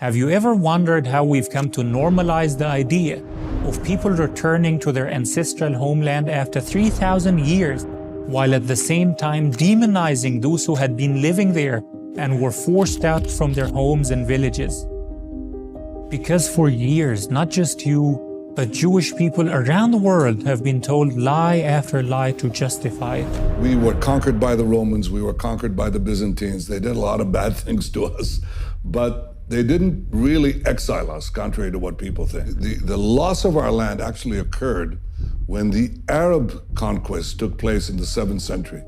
Have you ever wondered how we've come to normalize the idea of people returning to their ancestral homeland after 3,000 years, while at the same time demonizing those who had been living there and were forced out from their homes and villages? Because for years, not just you, but Jewish people around the world have been told lie after lie to justify it. We were conquered by the Romans, we were conquered by the Byzantines. They did a lot of bad things to us, but they didn't really exile us, contrary to what people think. The loss of our land actually occurred when the Arab conquest took place in the 7th century.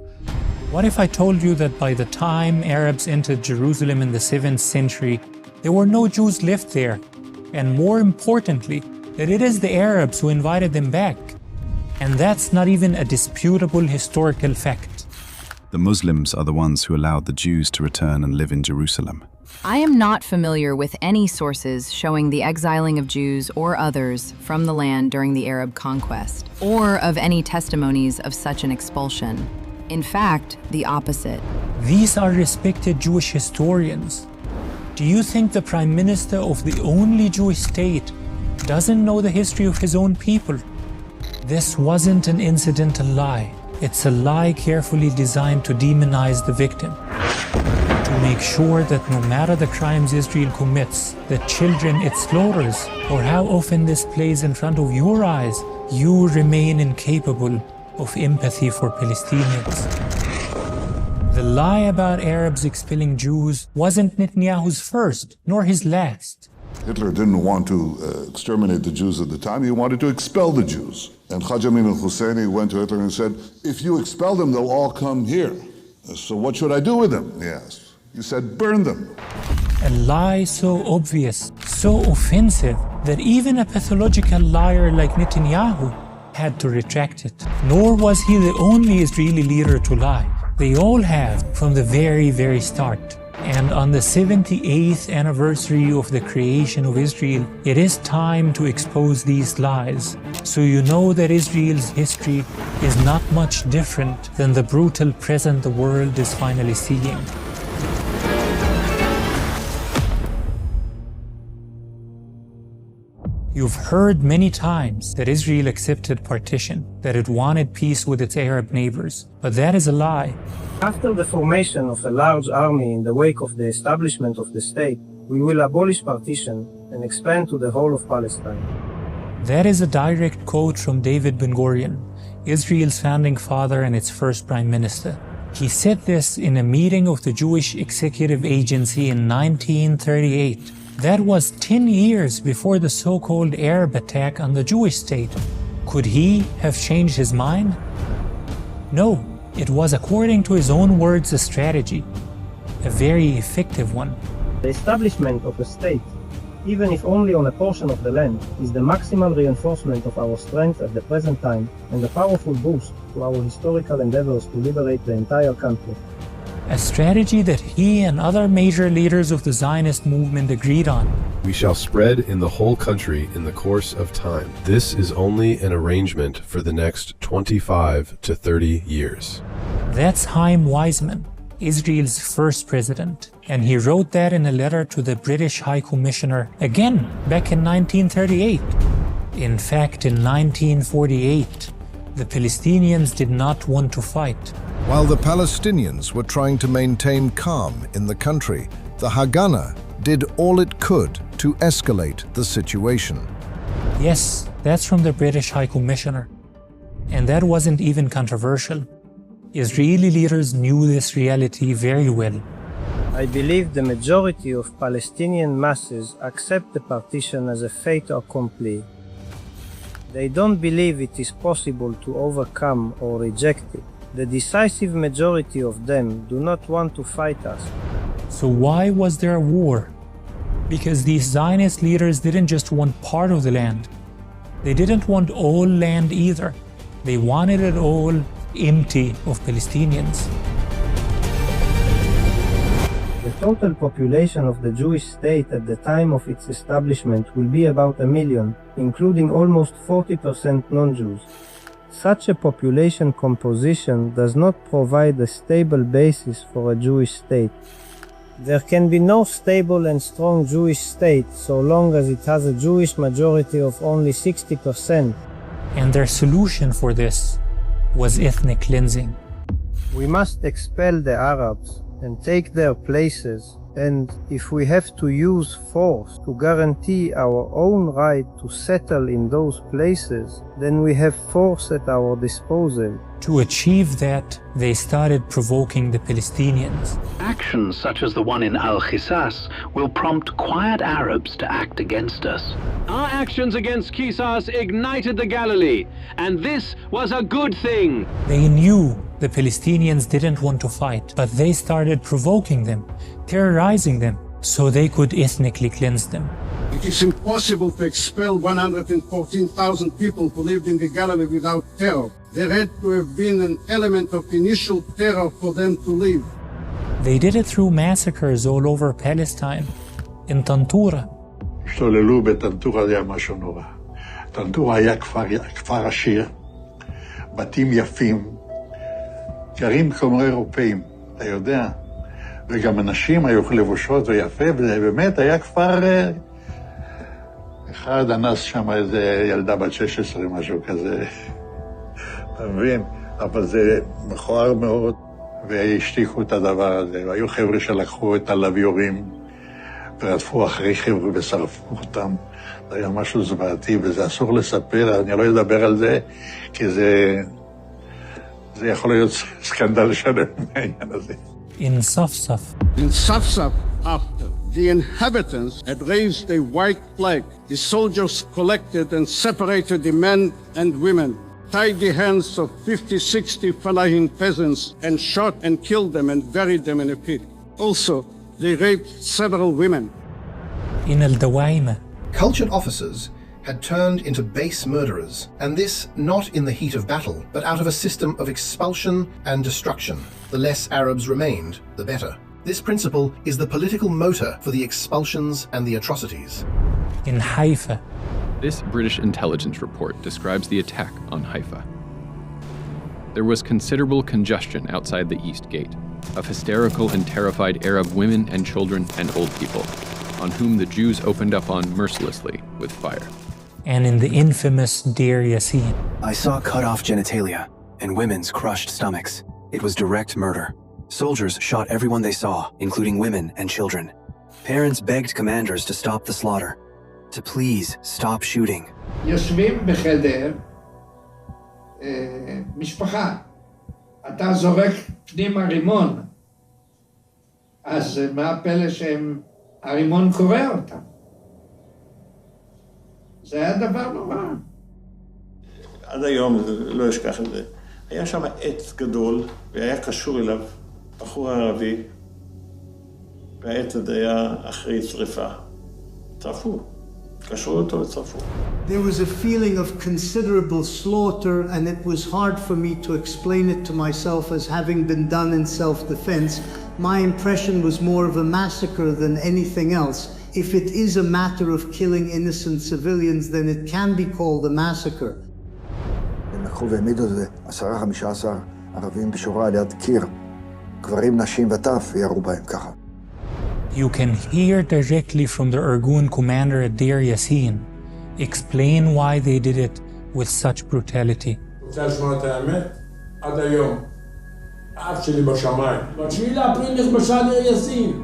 What if I told you that by the time Arabs entered Jerusalem in the 7th century, there were no Jews left there, and more importantly, that it is the Arabs who invited them back? And that's not even a disputable historical fact. The Muslims are the ones who allowed the Jews to return and live in Jerusalem. I am not familiar with any sources showing the exiling of Jews or others from the land during the Arab conquest, or of any testimonies of such an expulsion. In fact, the opposite. These are respected Jewish historians. Do you think the Prime Minister of the only Jewish state doesn't know the history of his own people? This wasn't an incidental lie. It's a lie carefully designed to demonize the victim, to make sure that no matter the crimes Israel commits, the children it slaughters, or how often this plays in front of your eyes, you remain incapable of empathy for Palestinians. The lie about Arabs expelling Jews wasn't Netanyahu's first, nor his last. Hitler didn't want to exterminate the Jews at the time, he wanted to expel the Jews. And Haj Amin al-Husseini went to Hitler and said, if you expel them, they'll all come here. So what should I do with them? He asked. He said, burn them. A lie so obvious, so offensive, that even a pathological liar like Netanyahu had to retract it. Nor was he the only Israeli leader to lie. They all have from the very, very start. And on the 78th anniversary of the creation of Israel, it is time to expose these lies, so you know that Israel's history is not much different than the brutal present the world is finally seeing. You've heard many times that Israel accepted partition, that it wanted peace with its Arab neighbors, but that is a lie. After the formation of a large army in the wake of the establishment of the state, we will abolish partition and expand to the whole of Palestine. That is a direct quote from David Ben-Gurion, Israel's founding father and its first prime minister. He said this in a meeting of the Jewish Executive Agency in 1938. That was 10 years before the so-called Arab attack on the Jewish state. Could he have changed his mind? No. It was, according to his own words, a strategy, a very effective one. The establishment of a state, even if only on a portion of the land, is the maximal reinforcement of our strength at the present time and a powerful boost to our historical endeavors to liberate the entire country. A strategy that he and other major leaders of the Zionist movement agreed on. We shall spread in the whole country in the course of time. This is only an arrangement for the next 25 to 30 years. That's Chaim Weizmann, Israel's first president, and he wrote that in a letter to the British High Commissioner, again, back in 1938. In fact, in 1948, the Palestinians did not want to fight. While the Palestinians were trying to maintain calm in the country, the Haganah did all it could to escalate the situation. Yes, that's from the British High Commissioner. And that wasn't even controversial. Israeli leaders knew this reality very well. I believe the majority of Palestinian masses accept the partition as a fait accompli. They don't believe it is possible to overcome or reject it. The decisive majority of them do not want to fight us. So why was there a war? Because these Zionist leaders didn't just want part of the land. They didn't want all land either. They wanted it all empty of Palestinians. The total population of the Jewish state at the time of its establishment will be about 1 million, including almost 40% non-Jews. Such a population composition does not provide a stable basis for a Jewish state. There can be no stable and strong Jewish state so long as it has a Jewish majority of only 60%. And their solution for this was ethnic cleansing. We must expel the Arabs and take their places, and if we have to use force to guarantee our own right to settle in those places, then we have force at our disposal. To achieve that, they started provoking the Palestinians. Actions such as the one in Al-Qisas will prompt quiet Arabs to act against us. Our actions against Qisas ignited the Galilee, and this was a good thing. They knew the Palestinians didn't want to fight, but they started provoking them, terrorizing them, so they could ethnically cleanse them. It is impossible to expel 114,000 people who lived in the Galilee without terror. There had to have been an element of initial terror for them to leave. They did it through massacres all over Palestine, in Tantura. השתוללו בטנטורה, זה היה משהו נורא. טנטורה היה כפר עשיר, בתים יפים, גרים כמו אירופאים, אתה יודע, וגם אנשים היו לבושות ויפה, וזה באמת היה כפר... אחד אנס שם איזה ילדה בת 16, משהו כזה. אתה מבין? אבל זה מכוער מאוד, והשתיקו את הדבר הזה. והיו חבר'ה שלקחו את הלוויורים, ורדפו אחרי חבר'ה ושרפו אותם. זה היה משהו זוועתי, וזה אסור לספר, אני לא אדבר על זה, כי זה יכול להיות סקנדל שלם מהעניין הזה. In Safsaf. In Safsaf, after the inhabitants had raised a white flag, the soldiers collected and separated the men and women, tied the hands of 50-60 Falahin peasants, and shot and killed them and buried them in a pit. Also, they raped several women. In Al-Dawaima. Cultured officers had turned into base murderers, and this not in the heat of battle, but out of a system of expulsion and destruction. The less Arabs remained, the better. This principle is the political motor for the expulsions and the atrocities. In Haifa. This British intelligence report describes the attack on Haifa. There was considerable congestion outside the East Gate of hysterical and terrified Arab women and children and old people, on whom the Jews opened up on mercilessly with fire. And in the infamous Deir Yassin. I saw cut-off genitalia and women's crushed stomachs. It was direct murder. Soldiers shot everyone they saw, including women and children. Parents begged commanders to stop the slaughter, to please stop shooting. יושבים בחדר, משפחה, אתה זורק פנימה רימון, אז מה הפלא שהרימון קורע אותם? זה היה דבר נורא. עד היום לא אשכח את זה. היה שם עץ גדול, והיה קשור אליו בחור ערבי, והעץ הזה היה אחרי שריפה. צרפו. קשרו אותו וצרפו. There was a feeling of considerable slaughter, and it was hard for me to explain it to myself as having been done in self-defense. My impression was more of a massacre than anything else. If it is a matter of killing innocent civilians, then it can be called a massacre. הם לקחו והעמידו 10-15 ערבים בשורה ליד קיר, גברים, נשים וטף, וירו בהם ככה. You can hear directly from the Irgun commander at Deir Yassin explain why they did it with such brutality. רוצה לשמוע את האמת? עד היום. האף שלי בשמיים. ב9 לאפריל נכבשה דיר יאסין.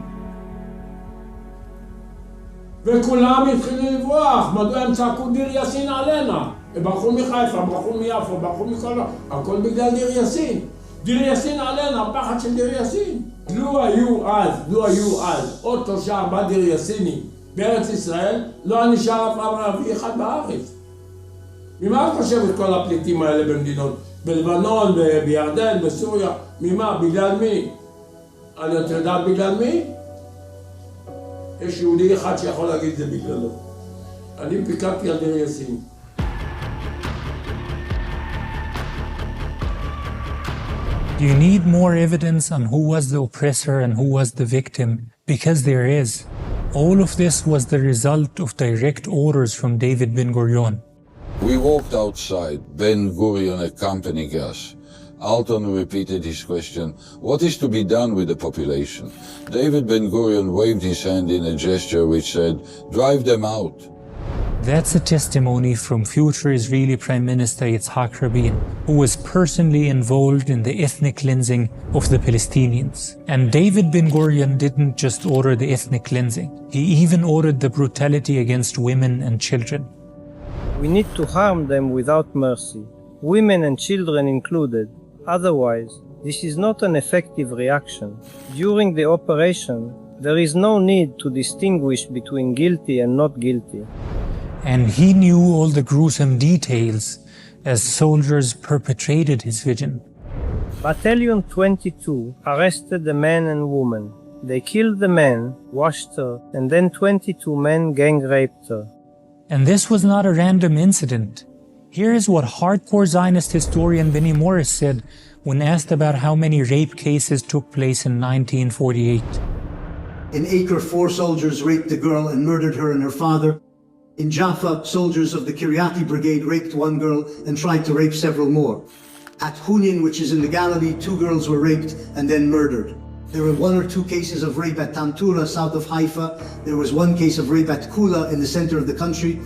וכולם התחילו לברוח. מדוע הם צעקו דיר יאסין עלינה? הם ברחו מחיפה, ברחו מיפו, ברחו מכל... הכל בגלל דיר יאסין. דיר יאסין עלינה, הפחד של דיר יאסין. לו היו אז עוד 3-4 דיר יאסינים בארץ ישראל, לא נשאר אף ערבי אחד בארץ. ממה את חושבת כל הפליטים האלה במדינות? בלבנון, בירדן, בסוריה, ממה? בגלל מי? אני יודעת בגלל מי? יש יהודי אחד שיכול להגיד זה בגללו. אני פיקדתי על דיר יאסין. Do you need more evidence on who was the oppressor and who was the victim? Because there is. All of this was the result of direct orders from David Ben-Gurion. We walked outside, Ben-Gurion accompanying us. Alton repeated his question, what is to be done with the population? David Ben-Gurion waved his hand in a gesture which said, drive them out. That's a testimony from future Israeli Prime Minister Yitzhak Rabin, who was personally involved in the ethnic cleansing of the Palestinians. And David Ben-Gurion didn't just order the ethnic cleansing, he even ordered the brutality against women and children. We need to harm them without mercy, women and children included. Otherwise, this is not an effective reaction. During the operation, there is no need to distinguish between guilty and not guilty. And he knew all the gruesome details as soldiers perpetrated his vision. Battalion 22 arrested the man and woman. They killed the man, washed her, and then 22 men gang raped her. And this was not a random incident. Here is what hardcore Zionist historian Benny Morris said when asked about how many rape cases took place in 1948. In Acre, 4 soldiers raped a girl and murdered her and her father. In Jaffa, soldiers of the Kiryati Brigade raped 1 girl and tried to rape several more. At Hunin, which is in the Galilee, 2 girls were raped and then murdered. There were 1 or 2 cases of rape at Tantura, south of Haifa. There was 1 case of rape at Kula in the center of the country.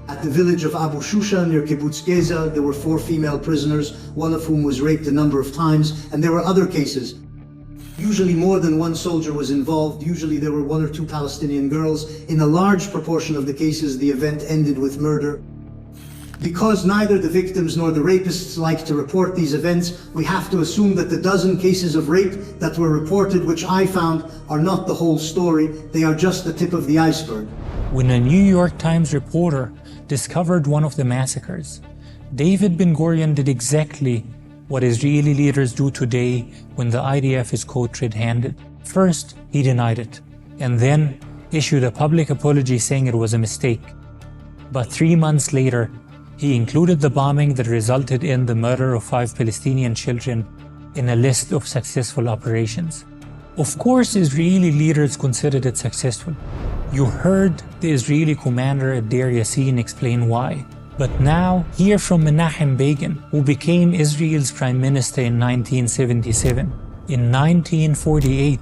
At the village of Abu Shusha near Kibbutz Geza, there were 4 female prisoners, 1 of whom was raped a number of times, and there were other cases. Usually more than 1 soldier was involved. Usually there were 1 or 2 Palestinian girls. In a large proportion of the cases, the event ended with murder. Because neither the victims nor the rapists like to report these events, we have to assume that the dozen cases of rape that were reported, which I found, are not the whole story. They are just the tip of the iceberg. When a New York Times reporter discovered one of the massacres, David Ben-Gurion did exactly what Israeli leaders do today when the IDF is caught red-handed. First, he denied it, and then issued a public apology saying it was a mistake. But 3 months later, he included the bombing that resulted in the murder of 5 Palestinian children in a list of successful operations. Of course, Israeli leaders considered it successful. You heard the Israeli commander at Deir Yassin explain why. But now, hear from Menachem Begin, who became Israel's prime minister in 1977. In 1948,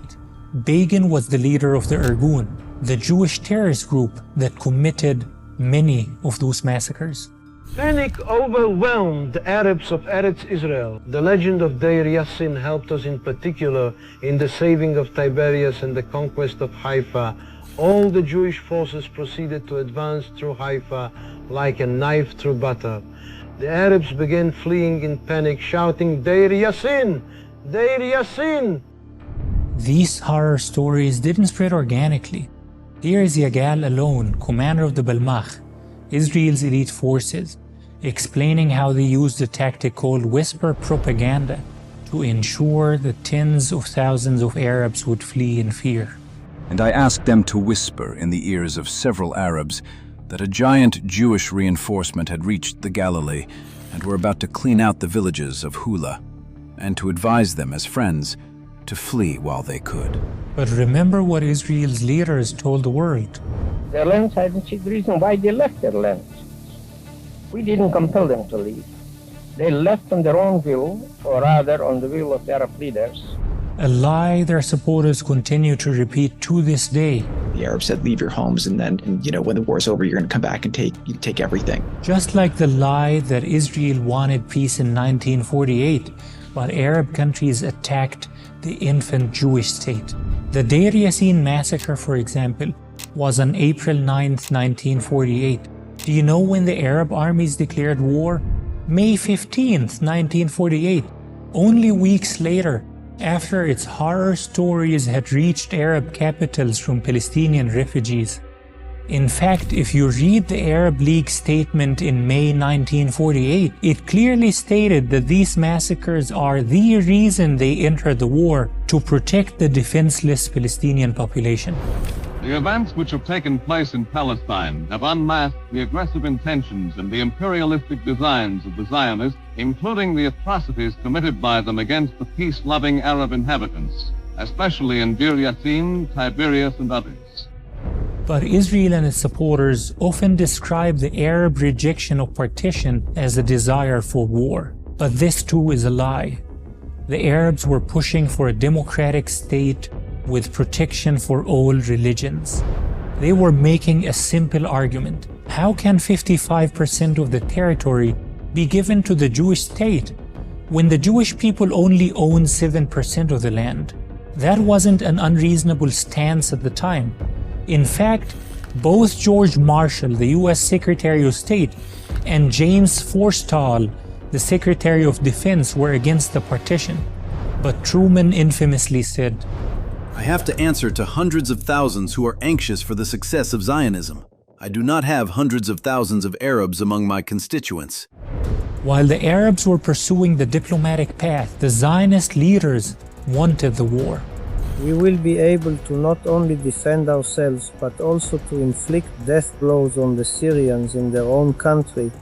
Begin was the leader of the Irgun, the Jewish terrorist group that committed many of those massacres. Panic overwhelmed the Arabs of Eretz Israel. The legend of Deir Yassin helped us in particular in the saving of Tiberias and the conquest of Haifa. All the Jewish forces proceeded to advance through Haifa like a knife through butter. The Arabs began fleeing in panic, shouting, Deir Yassin! Deir Yassin! These horror stories didn't spread organically. Here is Yagal alone, commander of the Balmach, Israel's elite forces, explaining how they used a tactic called whisper propaganda to ensure that tens of thousands of Arabs would flee in fear. And I asked them to whisper in the ears of several Arabs that a giant Jewish reinforcement had reached the Galilee and were about to clean out the villages of Hula, and to advise them as friends to flee while they could. But remember what Israel's leaders told the world. Their lands, I don't see the reason why they left their lands. We didn't compel them to leave. They left on their own will, or rather on the will of the Arab leaders. A lie their supporters continue to repeat to this day. The Arabs said, leave your homes, and then, when the war's over, you're going to come back and take everything. Just like the lie that Israel wanted peace in 1948, while Arab countries attacked the infant Jewish state. The Deir Yassin massacre, for example, was on April 9, 1948. Do you know when the Arab armies declared war? May 15, 1948. Only weeks later, after its horror stories had reached Arab capitals from Palestinian refugees. In fact, if you read the Arab League statement in May 1948, it clearly stated that these massacres are the reason they entered the war, to protect the defenseless Palestinian population. The events which have taken place in Palestine have unmasked the aggressive intentions and the imperialistic designs of the Zionists, including the atrocities committed by them against the peace-loving Arab inhabitants, especially in Deir Yassin, Tiberias, and others. But Israel and its supporters often describe the Arab rejection of partition as a desire for war. But this too is a lie. The Arabs were pushing for a democratic state with protection for all religions. They were making a simple argument. How can 55% of the territory be given to the Jewish state when the Jewish people only own 7% of the land? That wasn't an unreasonable stance at the time. In fact, both George Marshall, the US Secretary of State, and James Forstall, the Secretary of Defense, were against the partition. But Truman infamously said, "I have to answer to hundreds of thousands who are anxious for the success of Zionism. I do not have hundreds of thousands of Arabs among my constituents." While the Arabs were pursuing the diplomatic path, the Zionist leaders wanted the war. We will be able to not only defend ourselves, but also to inflict death blows on the Syrians in their own country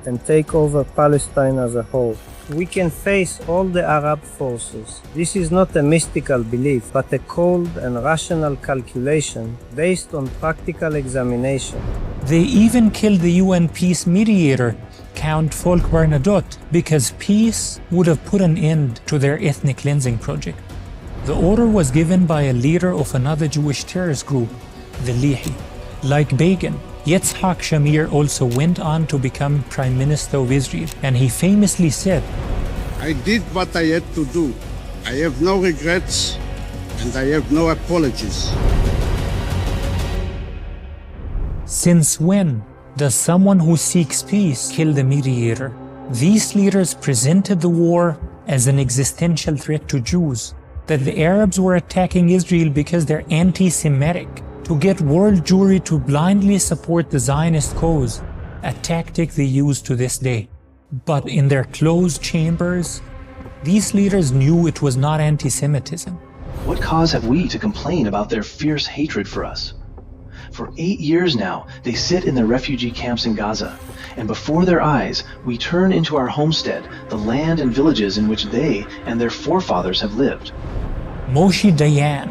and take over Palestine as a whole. We can face all the Arab forces. This is not a mystical belief, but a cold and rational calculation based on practical examination. They even killed the UN peace mediator, Count Folke Bernadotte, because peace would have put an end to their ethnic cleansing project. The order was given by a leader of another Jewish terrorist group, the Lihi. Like Begin, Yitzhak Shamir also went on to become Prime Minister of Israel, and he famously said, "I did what I had to do. I have no regrets and I have no apologies." Since when does someone who seeks peace kill the mediator? These leaders presented the war as an existential threat to Jews, that the Arabs were attacking Israel because they're anti-Semitic, to get world Jewry to blindly support the Zionist cause, a tactic they use to this day. But in their closed chambers, these leaders knew it was not anti-Semitism. What cause have we to complain about their fierce hatred for us? For 8 years now, they sit in their refugee camps in Gaza, and before their eyes, we turn into our homestead the land and villages in which they and their forefathers have lived. Moshe Dayan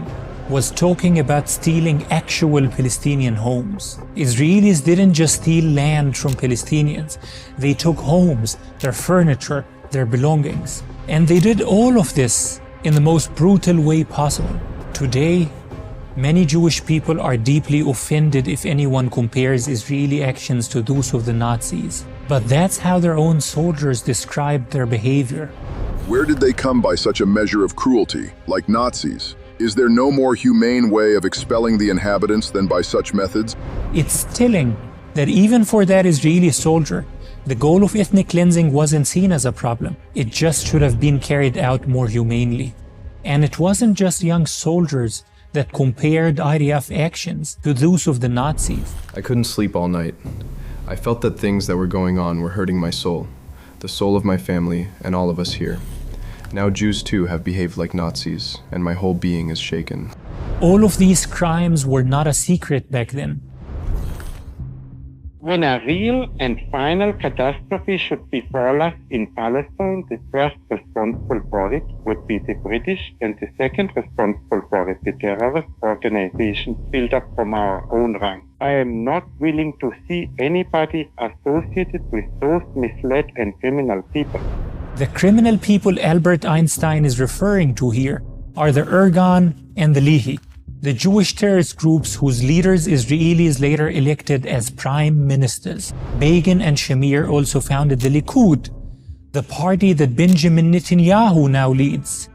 was talking about stealing actual Palestinian homes. Israelis didn't just steal land from Palestinians. They took homes, their furniture, their belongings. And they did all of this in the most brutal way possible. Today, many Jewish people are deeply offended if anyone compares Israeli actions to those of the Nazis. But that's how their own soldiers described their behavior. Where did they come by such a measure of cruelty, like Nazis? Is there no more humane way of expelling the inhabitants than by such methods? It's telling that even for that Israeli soldier, the goal of ethnic cleansing wasn't seen as a problem. It just should have been carried out more humanely. And it wasn't just young soldiers that compared IDF actions to those of the Nazis. I couldn't sleep all night. I felt that things that were going on were hurting my soul, the soul of my family, and all of us here. Now Jews too have behaved like Nazis, and my whole being is shaken. All of these crimes were not a secret back then. When a real and final catastrophe should befall us in Palestine, the first responsible for it would be the British, and the second responsible for it, the terrorist organizations built up from our own ranks. I am not willing to see anybody associated with those misled and criminal people. The criminal people Albert Einstein is referring to here are the Irgun and the Lihi, the Jewish terrorist groups whose leaders Israelis later elected as prime ministers. Begin and Shamir also founded the Likud, the party that Benjamin Netanyahu now leads.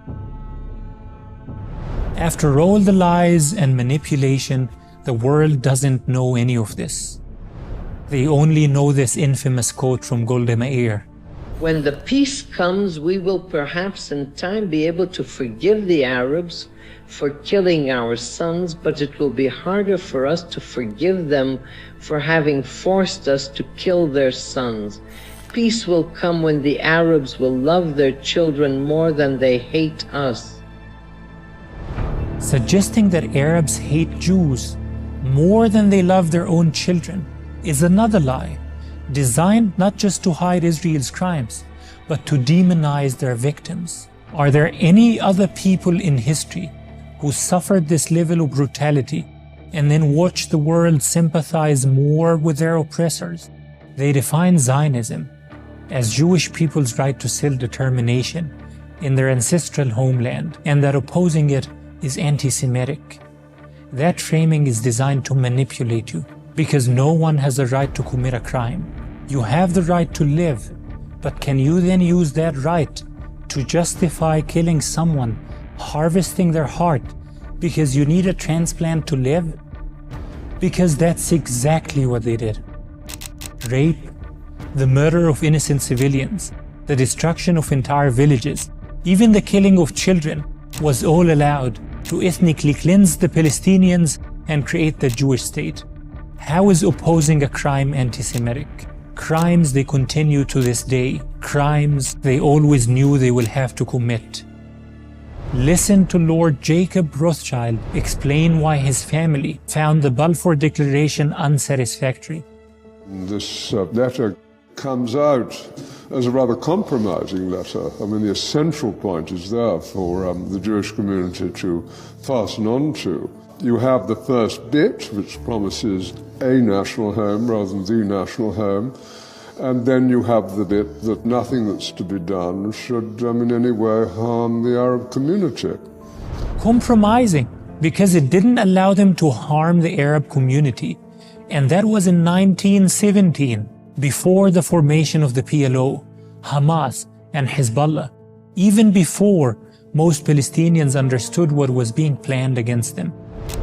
After all the lies and manipulation, the world doesn't know any of this. They only know this infamous quote from Golda Meir. When the peace comes, we will perhaps in time be able to forgive the Arabs for killing our sons, but it will be harder for us to forgive them for having forced us to kill their sons. Peace will come when the Arabs will love their children more than they hate us. Suggesting that Arabs hate Jews more than they love their own children is another lie, designed not just to hide Israel's crimes, but to demonize their victims. Are there any other people in history who suffered this level of brutality and then watched the world sympathize more with their oppressors? They define Zionism as Jewish people's right to self-determination in their ancestral homeland, and that opposing it is anti-Semitic. That framing is designed to manipulate you, because no one has the right to commit a crime. You have the right to live, but can you then use that right to justify killing someone, harvesting their heart, because you need a transplant to live? Because that's exactly what they did. Rape, the murder of innocent civilians, the destruction of entire villages, even the killing of children was all allowed to ethnically cleanse the Palestinians and create the Jewish state. How is opposing a crime anti-Semitic? Crimes they continue to this day, crimes they always knew they will have to commit. Listen to Lord Jacob Rothschild explain why his family found the Balfour Declaration unsatisfactory. This letter comes out as a rather compromising letter. I mean, the essential point is there for the Jewish community to fasten on to. You have the first bit, which promises a national home rather than the national home, and then you have the bit that nothing that's to be done should in any way harm the Arab community. Compromising, because it didn't allow them to harm the Arab community. And that was in 1917, before the formation of the PLO, Hamas, and Hezbollah, even before most Palestinians understood what was being planned against them.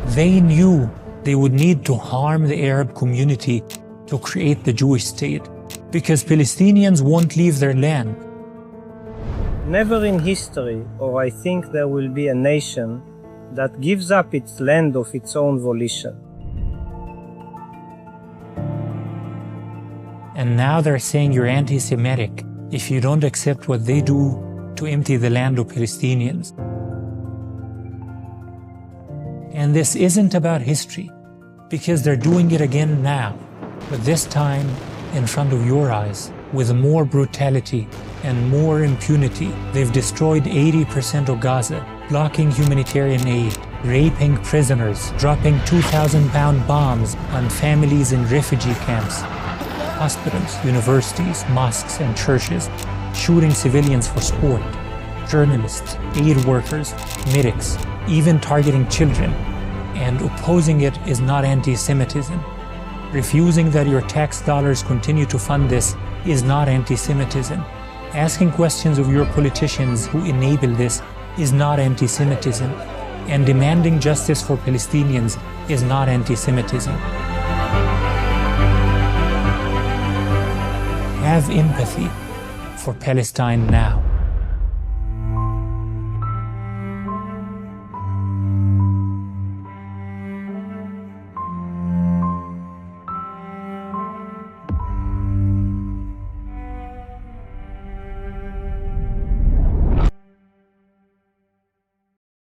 They knew they would need to harm the Arab community to create the Jewish state, because Palestinians won't leave their land. Never in history, or I think there will be a nation that gives up its land of its own volition. And now they're saying you're anti-Semitic if you don't accept what they do to empty the land of Palestinians. And this isn't about history, because they're doing it again now, but this time in front of your eyes, with more brutality and more impunity. They've destroyed 80% of Gaza, blocking humanitarian aid, raping prisoners, dropping 2,000-pound bombs on families in refugee camps, hospitals, universities, mosques, and churches, shooting civilians for sport, journalists, aid workers, medics, even targeting children. And opposing it is not anti-Semitism. Refusing that your tax dollars continue to fund this is not anti-Semitism. Asking questions of your politicians who enable this is not anti-Semitism. And demanding justice for Palestinians is not anti-Semitism. Have empathy for Palestine now.